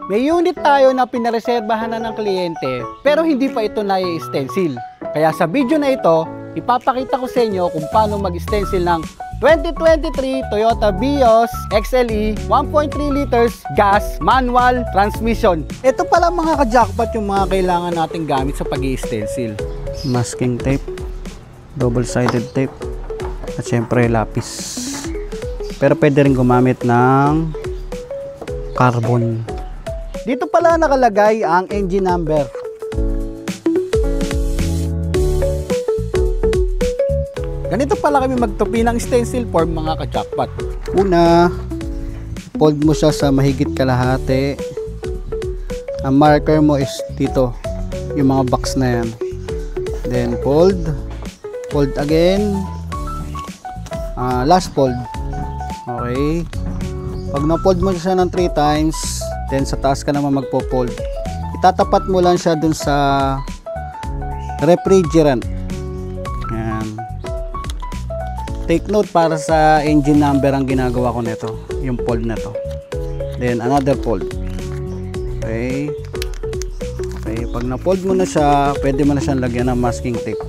May unit tayo na pinareserbahan na ng kliyente pero hindi pa ito na-stencil. Kaya sa video na ito, ipapakita ko sa inyo kung paano mag-stencil ng 2023 Toyota Vios XLE 1.3 liters gas manual transmission. Ito pala mga ka-jackpot yung mga kailangan nating gamit sa pag-i-stencil. Masking tape, double-sided tape, at syempre lapis. Pero pwede rin gumamit ng carbon. Dito pala nakalagay ang engine number. Ganito pala kami magtupi ng stencil form mga ka-jackpot. Una, fold mo siya sa mahigit kalahati. Ang marker mo is dito, yung mga box na yan. Then fold, fold again, last fold. Okay. Pag na-fold mo siya ng 3 times, then sa taas ka naman magpo-fold. Itatapat mo lang siya dun sa refrigerant. Ayan. Take note, para sa engine number ang ginagawa ko nito, yung fold na to. Then another fold. Okay. Okay, pag na-fold mo na siya, pwede mo na siyang lagyan ng masking tape.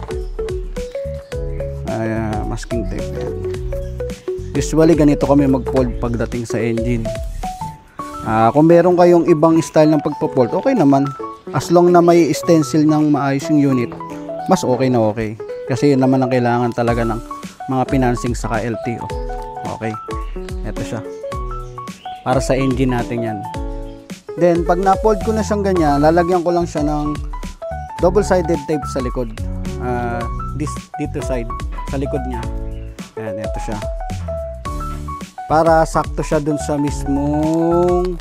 Masking tape. Ayan. Usually ganito kami mag-fold pagdating sa engine. Kung meron kayong ibang style ng pagpo-fold, okay naman. As long na may stencil ng maayos yung unit, mas okay na okay. Kasi yun naman ang kailangan talaga ng mga financing sa LTO. Okay. Ito siya. Para sa engine natin yan. Then, pag na-fold ko na siyang ganyan, lalagyan ko lang siya ng double-sided tape sa likod. Dito side, sa likod niya. Ayan, ito siya. Para sakto siya dun sa mismong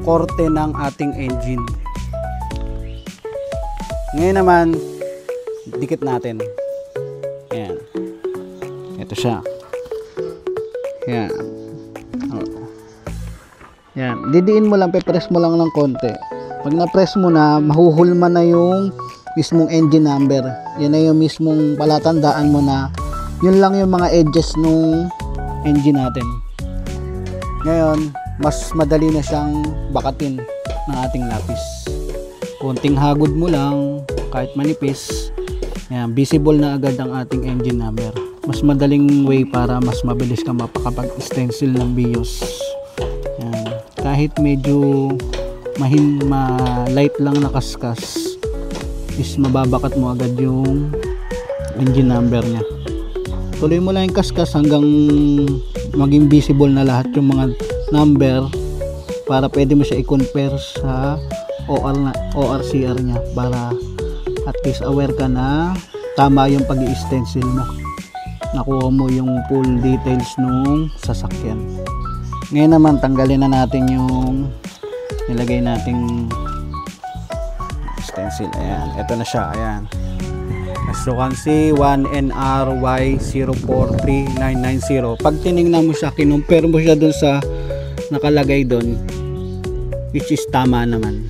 korte ng ating engine. Ngayon naman, dikit natin. Ayan. Ito siya. Ayan. Ayan. Didiin mo lang, pe-press mo lang ng konti. Pag na-press mo na, mahuhulma na yung mismong engine number. Yan na yung mismong palatandaan mo na yun lang yung mga edges nung engine natin. Ngayon, mas madali na siyang bakatin ng ating lapis. Konting hagod mo lang, kahit manipis, yan, visible na agad ang ating engine number. Mas madaling way para mas mabilis ka mapakapag-stencil ng BIOS. Yan. Kahit medyo light lang na kaskas, is mababakat mo agad yung engine number niya. Tuloy mo lang yung kaskas hanggang maging visible na lahat yung mga number para pwede mo siya i-compare sa ORCR niya para at least aware ka na tama yung pag-i-stencil mo. Nakuha mo yung full details nung sasakyan. Ngayon naman, tanggalin na natin yung nilagay nating stencil. Ayan, ito na siya. Ayan. As you can see, 1NRY043990. Pag tinignan mo siya, kinumpare mo siya dun sa nakalagay dun, which is tama naman.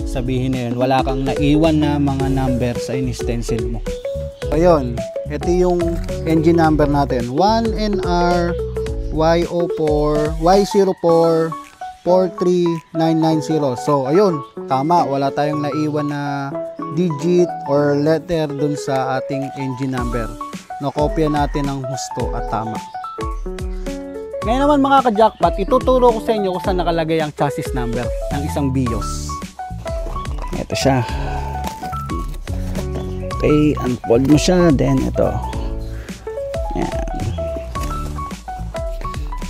Sabihin na yun, wala kang naiwan na mga number sa in-stencil mo. Ayun, ito yung engine number natin, 1NRY04Y044390. So ayun, tama, wala tayong naiwan na digit or letter dun sa ating engine number. Nakopya natin ng husto at tama. Ngayon naman mga ka-jackpot, ituturo ko sa inyo kung saan nakalagay ang chassis number ng isang BIOS. Ito siya. Okay, unfold mo siya, then ito. Ayan.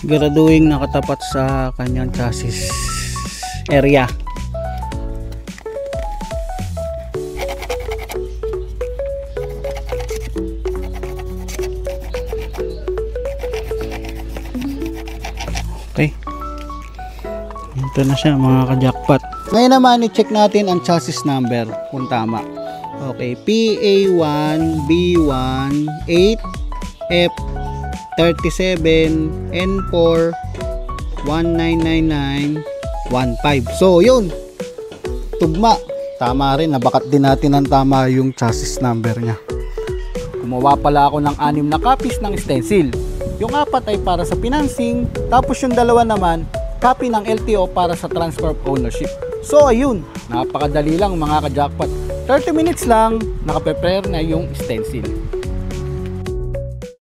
Siguraduhin nakatapat sa kanyang chassis area. Okay. Ito na siya mga ka-jackpot. Ngayon naman i-check natin ang chassis number kung tama. Okay, PA1B1 8F37N4199915. So yun, tugma. Tama rin, nabakat din natin ng tama yung chassis number niya. Gumawa pala ako ng 6 na copies ng stencil. Yung 4 ay para sa financing, tapos yung 2 naman copy ng LTO para sa transfer of ownership. So ayun, napakadali lang mga ka-jackpot. 30 minutes lang, nakaprepare na yung stencil.